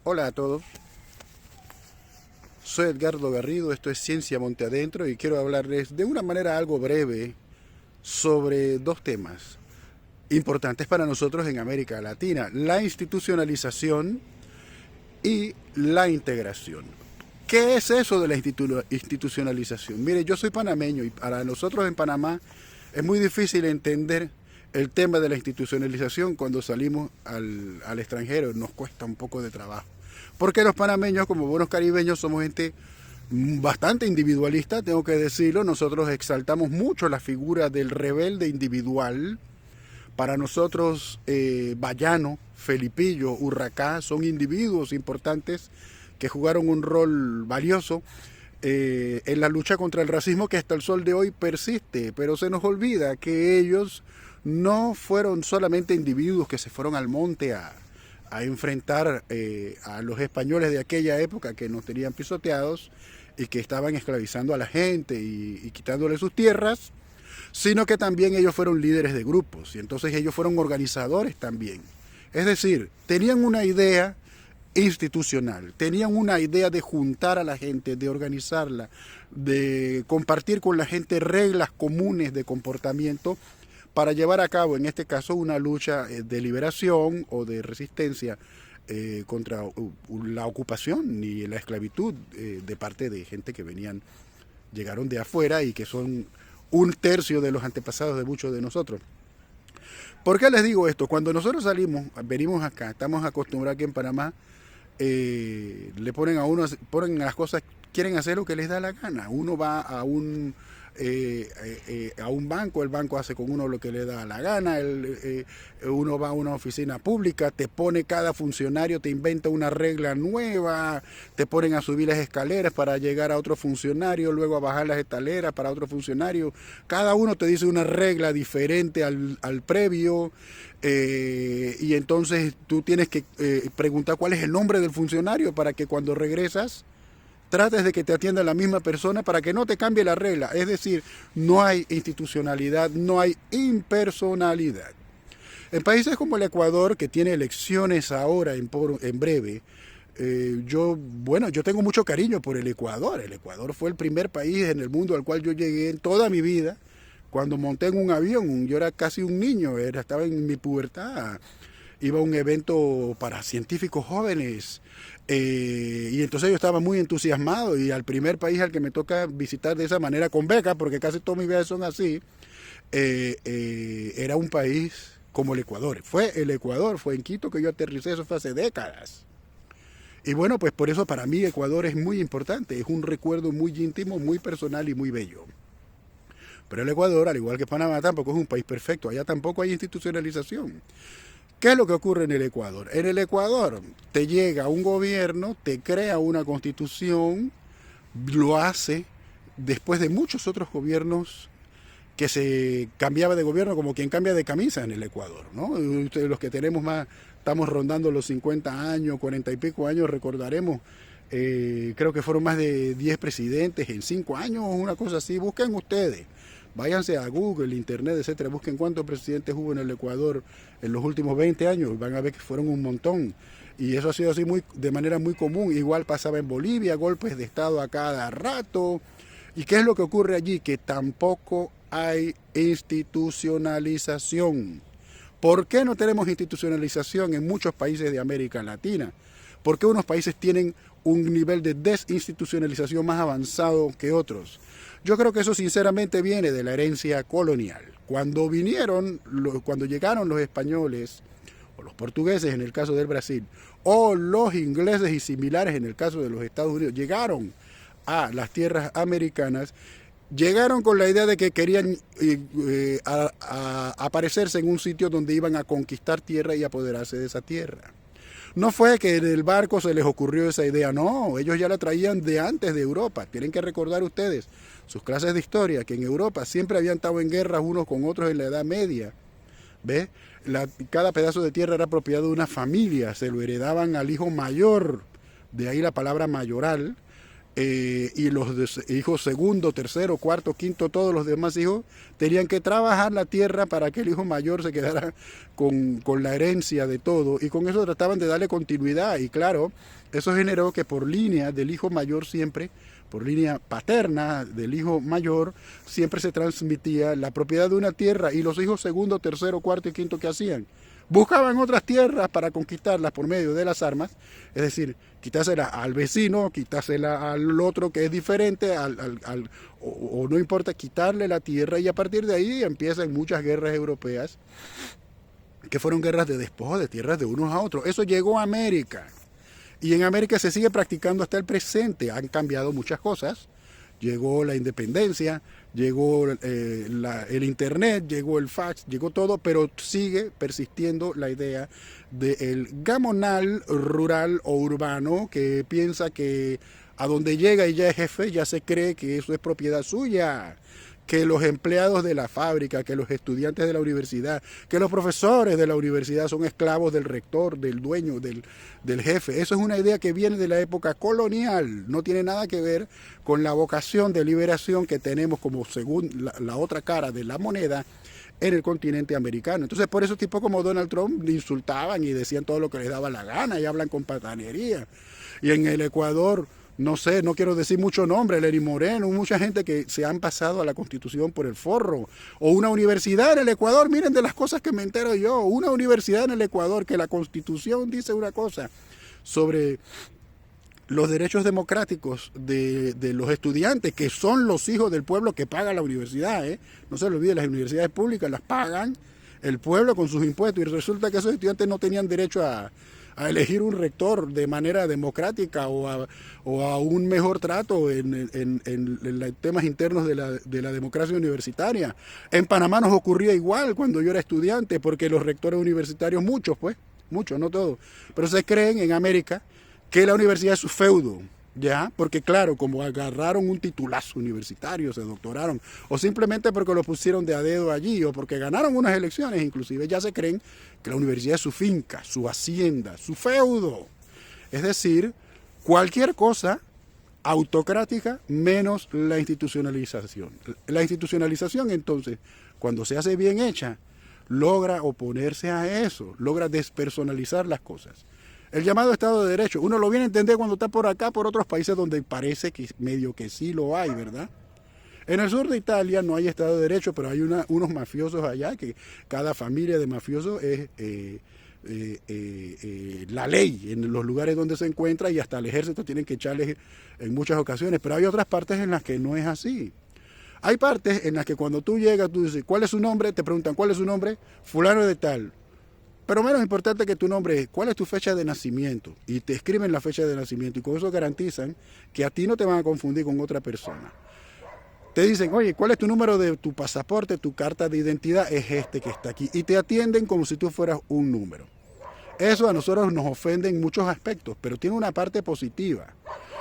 Hola a todos, soy Edgardo Garrido, esto es Ciencia Monte Adentro y quiero hablarles de una manera algo breve sobre dos temas importantes para nosotros en América Latina, la institucionalización y la integración. ¿Qué es eso de la institucionalización? Mire, yo soy panameño y para nosotros en Panamá es muy difícil entender el tema de la institucionalización cuando salimos al extranjero, nos cuesta un poco de trabajo. Porque los panameños, como buenos caribeños, somos gente bastante individualista, tengo que decirlo. Nosotros exaltamos mucho la figura del rebelde individual. Para nosotros, Bayano, Felipillo, Urracá son individuos importantes que jugaron un rol valioso en la lucha contra el racismo que hasta el sol de hoy persiste, pero se nos olvida que ellos no fueron solamente individuos que se fueron al monte a enfrentar a los españoles de aquella época que nos tenían pisoteados y que estaban esclavizando a la gente y quitándole sus tierras, sino que también ellos fueron líderes de grupos y entonces ellos fueron organizadores también. Es decir, tenían una idea institucional, tenían una idea de juntar a la gente, de organizarla, de compartir con la gente reglas comunes de comportamiento para llevar a cabo, en este caso, una lucha de liberación o de resistencia contra la ocupación y la esclavitud de parte de gente que llegaron de afuera y que son un tercio de los antepasados de muchos de nosotros. ¿Por qué les digo esto? Cuando nosotros venimos acá, estamos acostumbrados aquí en Panamá, le ponen a uno, ponen las cosas, quieren hacer lo que les da la gana. Uno va a un banco, el banco hace con uno lo que le da la gana, uno va a una oficina pública, te pone cada funcionario, te inventa una regla nueva, te ponen a subir las escaleras para llegar a otro funcionario, luego a bajar las escaleras para otro funcionario, cada uno te dice una regla diferente al previo, y entonces tú tienes que preguntar cuál es el nombre del funcionario para que cuando regresas trates de que te atienda la misma persona para que no te cambie la regla. Es decir, no hay institucionalidad, no hay impersonalidad. En países como el Ecuador, que tiene elecciones ahora en breve, yo tengo mucho cariño por el Ecuador. El Ecuador fue el primer país en el mundo al cual yo llegué en toda mi vida. Cuando monté en un avión, yo era casi un niño, estaba en mi pubertad. Iba a un evento para científicos jóvenes y entonces yo estaba muy entusiasmado y al primer país al que me toca visitar de esa manera con beca, porque casi todos mis viajes son así, era un país como el Ecuador. Fue el Ecuador, fue en Quito que yo aterricé, eso fue hace décadas. Y bueno, pues por eso para mí Ecuador es muy importante, es un recuerdo muy íntimo, muy personal y muy bello. Pero el Ecuador, al igual que Panamá, tampoco es un país perfecto, allá tampoco hay institucionalización. ¿Qué es lo que ocurre en el Ecuador? En el Ecuador te llega un gobierno, te crea una constitución, lo hace después de muchos otros gobiernos que se cambiaba de gobierno como quien cambia de camisa en el Ecuador, ¿no? Ustedes, los que tenemos más, estamos rondando los 50 años, 40 y pico años, recordaremos, creo que fueron más de 10 presidentes en 5 años, una cosa así, busquen ustedes. Váyanse a Google, Internet, etcétera, busquen cuántos presidentes hubo en el Ecuador en los últimos 20 años, van a ver que fueron un montón. Y eso ha sido así de manera muy común. Igual pasaba en Bolivia, golpes de Estado a cada rato. ¿Y qué es lo que ocurre allí? Que tampoco hay institucionalización. ¿Por qué no tenemos institucionalización en muchos países de América Latina? Porque unos países tienen un nivel de desinstitucionalización más avanzado que otros. Yo creo que eso sinceramente viene de la herencia colonial. Cuando llegaron los españoles, o los portugueses en el caso del Brasil, o los ingleses y similares en el caso de los Estados Unidos, llegaron a las tierras americanas, llegaron con la idea de que querían aparecerse en un sitio donde iban a conquistar tierra y apoderarse de esa tierra. No fue que en el barco se les ocurrió esa idea, no, ellos ya la traían de antes de Europa. Tienen que recordar ustedes sus clases de historia, que en Europa siempre habían estado en guerra unos con otros en la Edad Media. ¿Ve? Cada pedazo de tierra era propiedad de una familia, se lo heredaban al hijo mayor, de ahí la palabra mayoral, y los hijos segundo, tercero, cuarto, quinto, todos los demás hijos tenían que trabajar la tierra para que el hijo mayor se quedara con la herencia de todo, y con eso trataban de darle continuidad, y claro, eso generó que por línea del hijo mayor siempre, por línea paterna del hijo mayor, siempre se transmitía la propiedad de una tierra, y los hijos segundo, tercero, cuarto y quinto, ¿qué hacían? Buscaban otras tierras para conquistarlas por medio de las armas, es decir, quitársela al vecino, quitársela al otro que es diferente, o no importa, quitarle la tierra, y a partir de ahí empiezan muchas guerras europeas, que fueron guerras de despojo de tierras de unos a otros. Eso llegó a América, y en América se sigue practicando hasta el presente. Han cambiado muchas cosas. Llegó la independencia, llegó el internet, llegó el fax, llegó todo, pero sigue persistiendo la idea del gamonal rural o urbano que piensa que a donde llega y ya es jefe, ya se cree que eso es propiedad suya, que los empleados de la fábrica, que los estudiantes de la universidad, que los profesores de la universidad son esclavos del rector, del dueño, del jefe. Eso es una idea que viene de la época colonial, no tiene nada que ver con la vocación de liberación que tenemos como según la otra cara de la moneda en el continente americano. Entonces por eso tipos como Donald Trump insultaban y decían todo lo que les daba la gana y hablan con patanería. Y en el Ecuador, no sé, no quiero decir mucho nombre, Lenín Moreno, mucha gente que se han pasado a la Constitución por el forro. O una universidad en el Ecuador, miren de las cosas que me entero yo, una universidad en el Ecuador que la Constitución dice una cosa sobre los derechos democráticos de los estudiantes, que son los hijos del pueblo que paga la universidad, ¿eh? No se lo olvide, las universidades públicas las pagan el pueblo con sus impuestos, y resulta que esos estudiantes no tenían derecho a elegir un rector de manera democrática o a un mejor trato en los temas internos de la democracia universitaria. En Panamá nos ocurría igual cuando yo era estudiante, porque los rectores universitarios, muchos, no todos, pero se creen en América que la universidad es su feudo, ¿ya? Porque claro, como agarraron un titulazo universitario, se doctoraron, o simplemente porque lo pusieron de a dedo allí, o porque ganaron unas elecciones inclusive, ya se creen que la universidad es su finca, su hacienda, su feudo. Es decir, cualquier cosa autocrática menos la institucionalización. La institucionalización, entonces, cuando se hace bien hecha, logra oponerse a eso, logra despersonalizar las cosas. El llamado Estado de Derecho, uno lo viene a entender cuando está por acá, por otros países donde parece que medio que sí lo hay, ¿verdad? En el sur de Italia no hay Estado de Derecho, pero hay unos mafiosos allá, que cada familia de mafiosos es la ley en los lugares donde se encuentra, y hasta el ejército tienen que echarles en muchas ocasiones, pero hay otras partes en las que no es así. Hay partes en las que cuando tú llegas, tú dices, ¿cuál es su nombre? Te preguntan, ¿cuál es su nombre? Fulano de tal. Pero menos importante que tu nombre es, ¿cuál es tu fecha de nacimiento? Y te escriben la fecha de nacimiento, y con eso garantizan que a ti no te van a confundir con otra persona. Te dicen, oye, ¿cuál es tu número de tu pasaporte, tu carta de identidad? Es este que está aquí. Y te atienden como si tú fueras un número. Eso a nosotros nos ofende en muchos aspectos, pero tiene una parte positiva.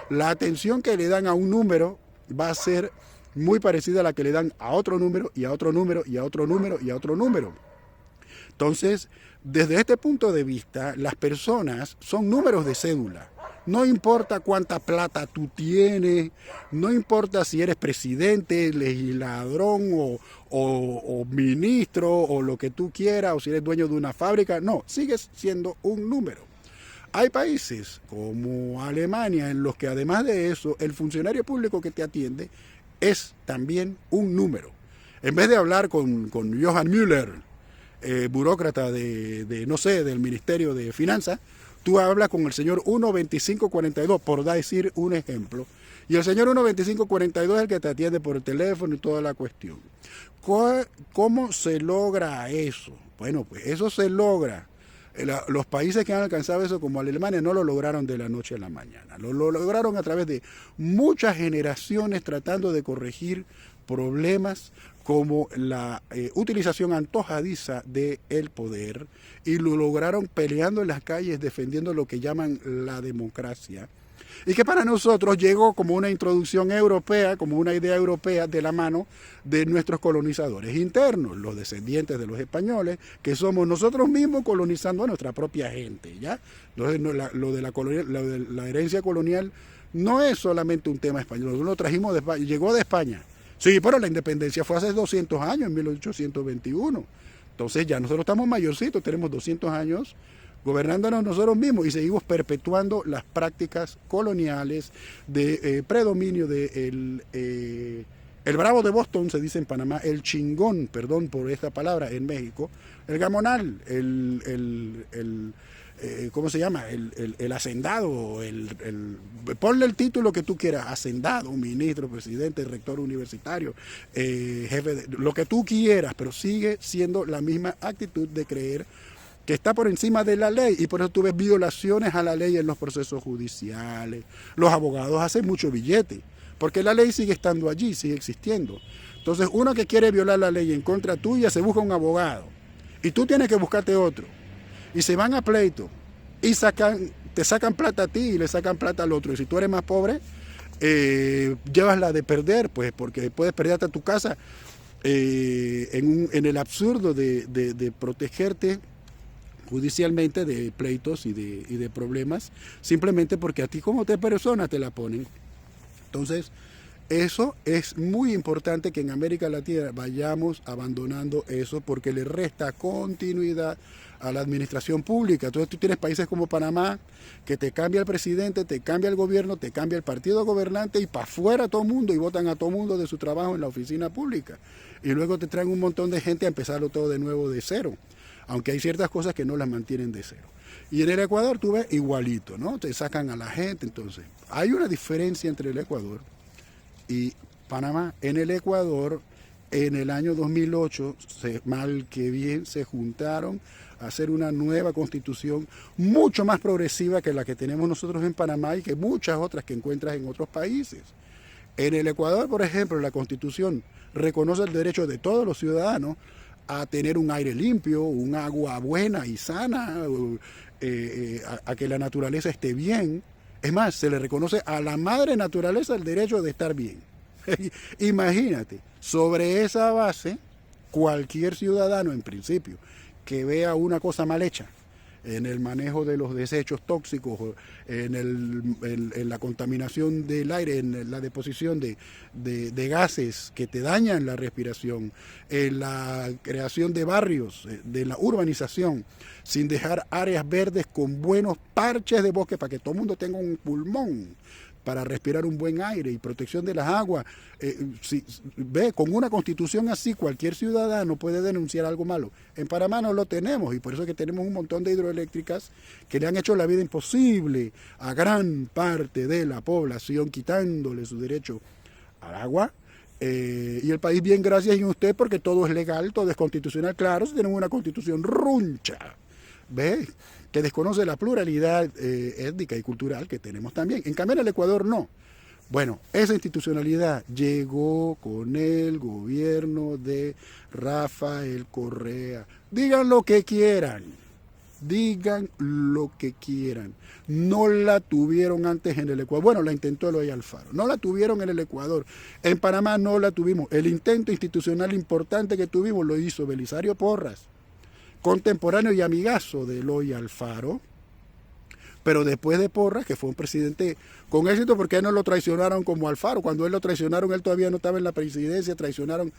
La atención que le dan a un número va a ser muy parecida a la que le dan a otro número, y a otro número, y a otro número, y a otro número. Entonces, desde este punto de vista, las personas son números de cédula. No importa cuánta plata tú tienes, no importa si eres presidente, legislador o ministro o lo que tú quieras, o si eres dueño de una fábrica, no, sigues siendo un número. Hay países como Alemania en los que además de eso, el funcionario público que te atiende es también un número. En vez de hablar con Johann Müller, burócrata no sé, del Ministerio de Finanzas, tú hablas con el señor 12542, por decir un ejemplo, y el señor 12542 es el que te atiende por el teléfono y toda la cuestión. ¿Cómo se logra eso? Bueno, pues eso se logra. Los países que han alcanzado eso, como Alemania, no lo lograron de la noche a la mañana. Lo lograron a través de muchas generaciones tratando de corregir problemas como la utilización antojadiza del poder, y lo lograron peleando en las calles, defendiendo lo que llaman la democracia, y que para nosotros llegó como una introducción europea, como una idea europea de la mano de nuestros colonizadores internos, los descendientes de los españoles, que somos nosotros mismos colonizando a nuestra propia gente, ¿ya? Lo de la herencia colonial no es solamente un tema español, nosotros lo trajimos de España, llegó de España. Sí, pero la independencia fue hace 200 años, en 1821. Entonces ya nosotros estamos mayorcitos, tenemos 200 años gobernándonos nosotros mismos y seguimos perpetuando las prácticas coloniales de predominio de el bravo de Boston, se dice en Panamá, el chingón, perdón por esta palabra, en México, el gamonal, ¿cómo se llama? El hacendado, ponle el título que tú quieras, hacendado, ministro, presidente, rector universitario, jefe, lo que tú quieras, pero sigue siendo la misma actitud de creer que está por encima de la ley, y por eso tú ves violaciones a la ley en los procesos judiciales. Los abogados hacen mucho billete, porque la ley sigue estando allí, sigue existiendo. Entonces uno que quiere violar la ley en contra tuya se busca un abogado, y tú tienes que buscarte otro, y se van a pleito, y te sacan plata a ti y le sacan plata al otro, y si tú eres más pobre, llevas la de perder, pues, porque puedes perder hasta tu casa en el absurdo de protegerte judicialmente de pleitos y de problemas, simplemente porque a ti como persona te la ponen. Entonces, eso es muy importante que en América Latina vayamos abandonando eso, porque le resta continuidad a la administración pública. Entonces tú tienes países como Panamá, que te cambia el presidente, te cambia el gobierno, te cambia el partido gobernante y para afuera todo el mundo, y votan a todo el mundo de su trabajo en la oficina pública. Y luego te traen un montón de gente a empezarlo todo de nuevo de cero, aunque hay ciertas cosas que no las mantienen de cero. Y en el Ecuador tú ves igualito, ¿no? Te sacan a la gente. Entonces, hay una diferencia entre el Ecuador y Panamá. En el Ecuador, en el año 2008, mal que bien, se juntaron a hacer una nueva constitución mucho más progresiva que la que tenemos nosotros en Panamá y que muchas otras que encuentras en otros países. En el Ecuador, por ejemplo, la constitución reconoce el derecho de todos los ciudadanos a tener un aire limpio, un agua buena y sana, a que la naturaleza esté bien. Es más, se le reconoce a la madre naturaleza el derecho de estar bien. Imagínate, sobre esa base, cualquier ciudadano, en principio, que vea una cosa mal hecha en el manejo de los desechos tóxicos, en la contaminación del aire, en la deposición de gases que te dañan la respiración, en la creación de barrios, de la urbanización, sin dejar áreas verdes con buenos parches de bosque para que todo el mundo tenga un pulmón para respirar un buen aire y protección de las aguas. Con una constitución así, cualquier ciudadano puede denunciar algo malo. En Panamá no lo tenemos, y por eso es que tenemos un montón de hidroeléctricas que le han hecho la vida imposible a gran parte de la población, quitándole su derecho al agua. Y el país bien gracias a usted, porque todo es legal, todo es constitucional. Claro, si tenemos una constitución runcha, ¿ves?, que desconoce la pluralidad étnica y cultural que tenemos también. En cambio, en el Ecuador no. Bueno, esa institucionalidad llegó con el gobierno de Rafael Correa. Digan lo que quieran. Digan lo que quieran. No la tuvieron antes en el Ecuador. Bueno, la intentó Eloy Alfaro. No la tuvieron en el Ecuador. En Panamá no la tuvimos. El intento institucional importante que tuvimos lo hizo Belisario Porras, contemporáneo y amigazo de Eloy Alfaro, pero después de Porras, que fue un presidente con éxito, porque a él no lo traicionaron como Alfaro. Cuando él lo traicionaron, él todavía no estaba en la presidencia, traicionaron,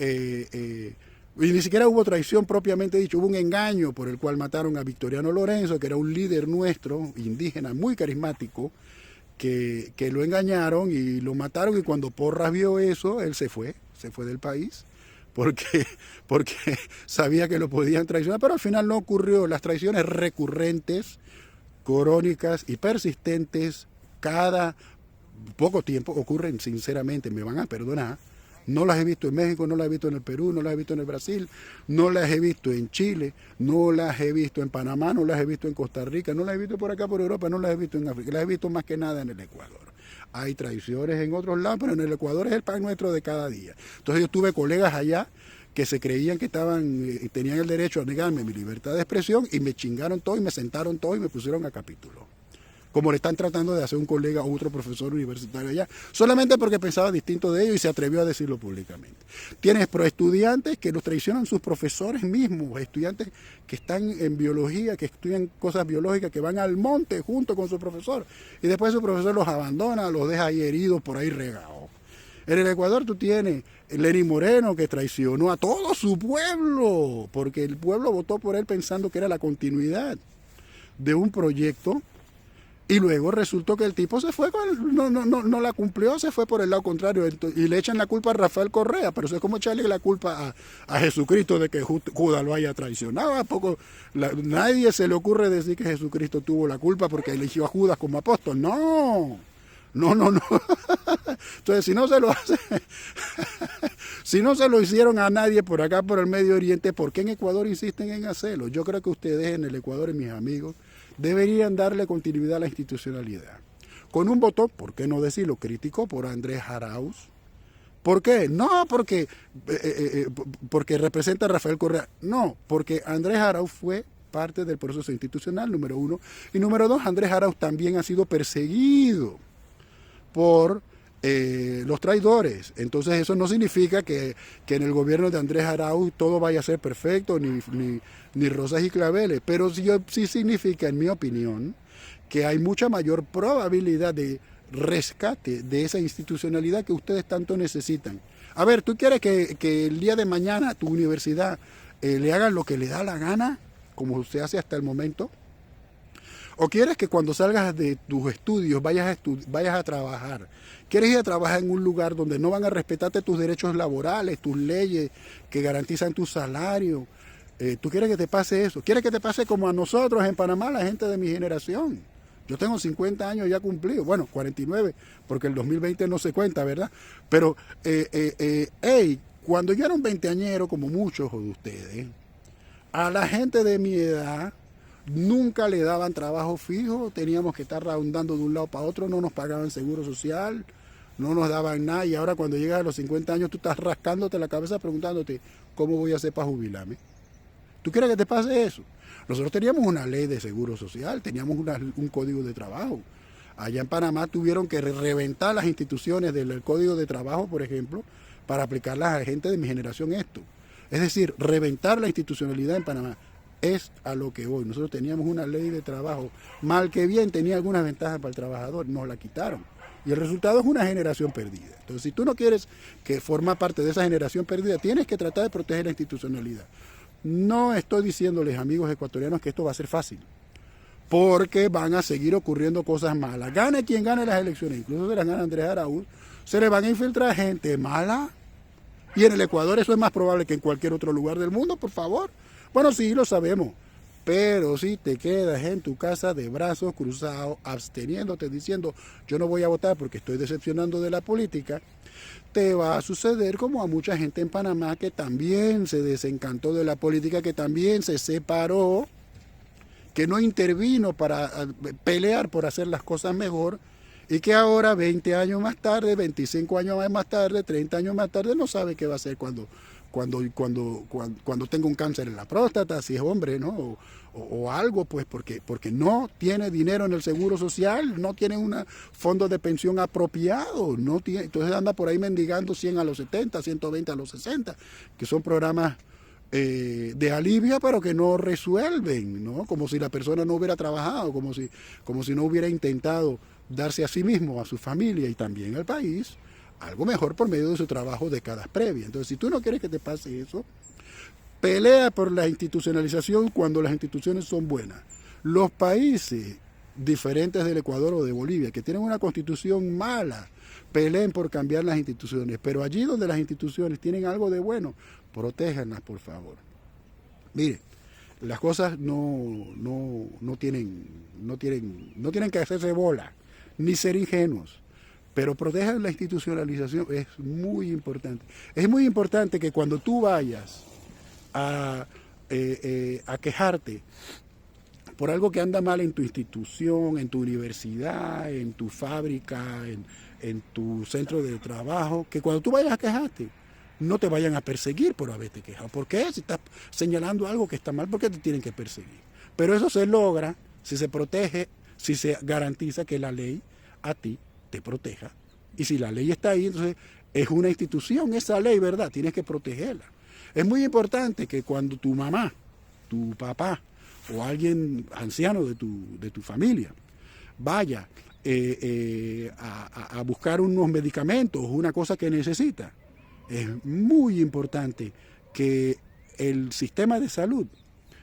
y ni siquiera hubo traición propiamente dicho, hubo un engaño por el cual mataron a Victoriano Lorenzo, que era un líder nuestro, indígena, muy carismático, que lo engañaron y lo mataron, y cuando Porras vio eso, él se fue del país, porque sabía que lo podían traicionar, pero al final no ocurrió. Las traiciones recurrentes, crónicas y persistentes, cada poco tiempo ocurren, sinceramente, me van a perdonar. No las he visto en México, no las he visto en el Perú, no las he visto en el Brasil, no las he visto en Chile, no las he visto en Panamá, no las he visto en Costa Rica, no las he visto por acá por Europa, no las he visto en África, las he visto más que nada en el Ecuador. Hay traiciones en otros lados, pero en el Ecuador es el pan nuestro de cada día. Entonces yo tuve colegas allá que se creían que tenían el derecho a negarme mi libertad de expresión, y me chingaron todo y me sentaron todo y me pusieron a capítulo. como le están tratando de hacer un colega o otro profesor universitario allá, solamente porque pensaba distinto de ellos y se atrevió a decirlo públicamente. Tienes estudiantes que los traicionan sus profesores mismos, estudiantes que están en biología, que estudian cosas biológicas, que van al monte junto con su profesor, y después su profesor los abandona, los deja ahí heridos por ahí regados. En el Ecuador tú tienes Lenín Moreno, que traicionó a todo su pueblo, porque el pueblo votó por él pensando que era la continuidad de un proyecto, y luego resultó que el tipo se fue, no la cumplió, se fue por el lado contrario, y le echan la culpa a Rafael Correa, pero eso es como echarle la culpa a Jesucristo de que Judas lo haya traicionado. ¿A poco nadie se le ocurre decir que Jesucristo tuvo la culpa porque eligió a Judas como apóstol? No. Entonces, si no se lo hace, si no se lo hicieron a nadie por acá, por el Medio Oriente, ¿por qué en Ecuador insisten en hacerlo? Yo creo que ustedes en el Ecuador, y mis amigos, deberían darle continuidad a la institucionalidad. Con un voto, ¿por qué no decirlo?, crítico por Andrés Arauz. ¿Por qué? No porque representa a Rafael Correa. No, porque Andrés Arauz fue parte del proceso institucional, número uno. Y número dos, Andrés Arauz también ha sido perseguido por los traidores. Entonces eso no significa que en el gobierno de Andrés Arauz todo vaya a ser perfecto, ni rosas y claveles, pero sí significa, en mi opinión, que hay mucha mayor probabilidad de rescate de esa institucionalidad que ustedes tanto necesitan. A ver, ¿tú quieres que el día de mañana a tu universidad le hagan lo que le da la gana, como se hace hasta el momento? ¿O quieres que cuando salgas de tus estudios vayas a trabajar? ¿Quieres ir a trabajar en un lugar donde no van a respetarte tus derechos laborales, tus leyes que garantizan tu salario? ¿Tú quieres que te pase eso? ¿Quieres que te pase como a nosotros en Panamá, la gente de mi generación? Yo tengo 50 años ya cumplidos, bueno, 49, porque el 2020 no se cuenta, ¿verdad? Pero, cuando yo era un veinteañero, como muchos de ustedes, a la gente de mi edad nunca le daban trabajo fijo, teníamos que estar rondando de un lado para otro, no nos pagaban seguro social, no nos daban nada, y ahora cuando llegas a los 50 años tú estás rascándote la cabeza preguntándote, ¿cómo voy a hacer para jubilarme? ¿Tú quieres que te pase eso? Nosotros teníamos una ley de seguro social, teníamos un código de trabajo. Allá en Panamá tuvieron que reventar las instituciones del código de trabajo, por ejemplo, para aplicarlas a la gente de mi generación esto. Es decir, reventar la institucionalidad en Panamá. Es a lo que voy. Nosotros teníamos una ley de trabajo, mal que bien tenía algunas ventajas para el trabajador, nos la quitaron. Y el resultado es una generación perdida. Entonces, si tú no quieres que forma parte de esa generación perdida, tienes que tratar de proteger la institucionalidad. No estoy diciéndoles, amigos ecuatorianos, que esto va a ser fácil, porque van a seguir ocurriendo cosas malas. Gane quien gane las elecciones, incluso se las gana Andrés Arauz, se le van a infiltrar gente mala. Y en el Ecuador eso es más probable que en cualquier otro lugar del mundo, por favor. Bueno, sí, lo sabemos, pero si te quedas en tu casa de brazos cruzados, absteniéndote, diciendo, yo no voy a votar porque estoy decepcionando de la política, te va a suceder como a mucha gente en Panamá que también se desencantó de la política, que también se separó, que no intervino para pelear por hacer las cosas mejor, y que ahora, 20 años más tarde, 25 años más tarde, 30 años más tarde, no sabe qué va a hacer cuando tenga un cáncer en la próstata, si es hombre, ¿no? O algo, pues, porque no tiene dinero en el seguro social, no tiene un fondo de pensión apropiado, no tiene, entonces anda por ahí mendigando 100 a los 70, 120 a los 60, que son programas de alivio, pero que no resuelven, ¿no? Como si la persona no hubiera trabajado, como si no hubiera intentado darse a sí mismo, a su familia y también al país algo mejor por medio de su trabajo décadas previas. Entonces, si tú no quieres que te pase eso, pelea por la institucionalización cuando las instituciones son buenas. Los países diferentes del Ecuador o de Bolivia, que tienen una constitución mala, peleen por cambiar las instituciones, pero allí donde las instituciones tienen algo de bueno, protéjanlas, por favor. Mire, las cosas no tienen que hacerse bola, ni ser ingenuos. Pero protejan la institucionalización, es muy importante. Es muy importante que cuando tú vayas a quejarte por algo que anda mal en tu institución, en tu universidad, en tu fábrica, en tu centro de trabajo, que cuando tú vayas a quejarte, no te vayan a perseguir por haberte quejado. ¿Por qué? Si estás señalando algo que está mal, ¿por qué te tienen que perseguir? Pero eso se logra si se protege si se garantiza que la ley a ti te proteja. Y si la ley está ahí, entonces es una institución esa ley, ¿verdad? Tienes que protegerla. Es muy importante que cuando tu mamá, tu papá o alguien anciano de tu familia vaya a buscar unos medicamentos o una cosa que necesita, es muy importante que el sistema de salud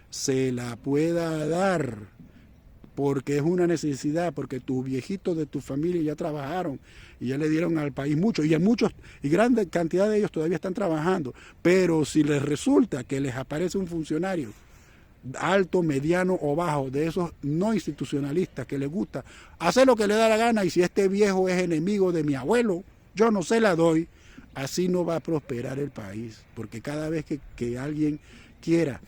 se la pueda dar porque es una necesidad, porque tus viejitos de tu familia ya trabajaron y ya le dieron al país mucho, y muchos, y gran cantidad de ellos todavía están trabajando, pero si les resulta que les aparece un funcionario alto, mediano o bajo, de esos no institucionalistas que les gusta hacer lo que le da la gana, y si este viejo es enemigo de mi abuelo, yo no se la doy, así no va a prosperar el país, porque cada vez que alguien quiera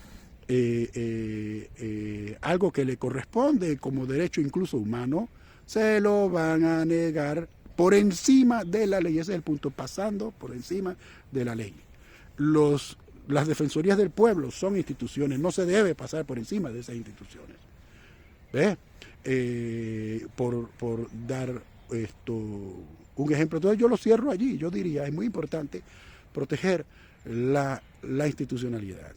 algo que le corresponde como derecho incluso humano, se lo van a negar por encima de la ley. Ese es el punto, pasando por encima de la ley. Las defensorías del pueblo son instituciones, no se debe pasar por encima de esas instituciones. ¿Ves? Por dar un ejemplo. Entonces yo lo cierro allí. Yo diría, es muy importante proteger la institucionalidad.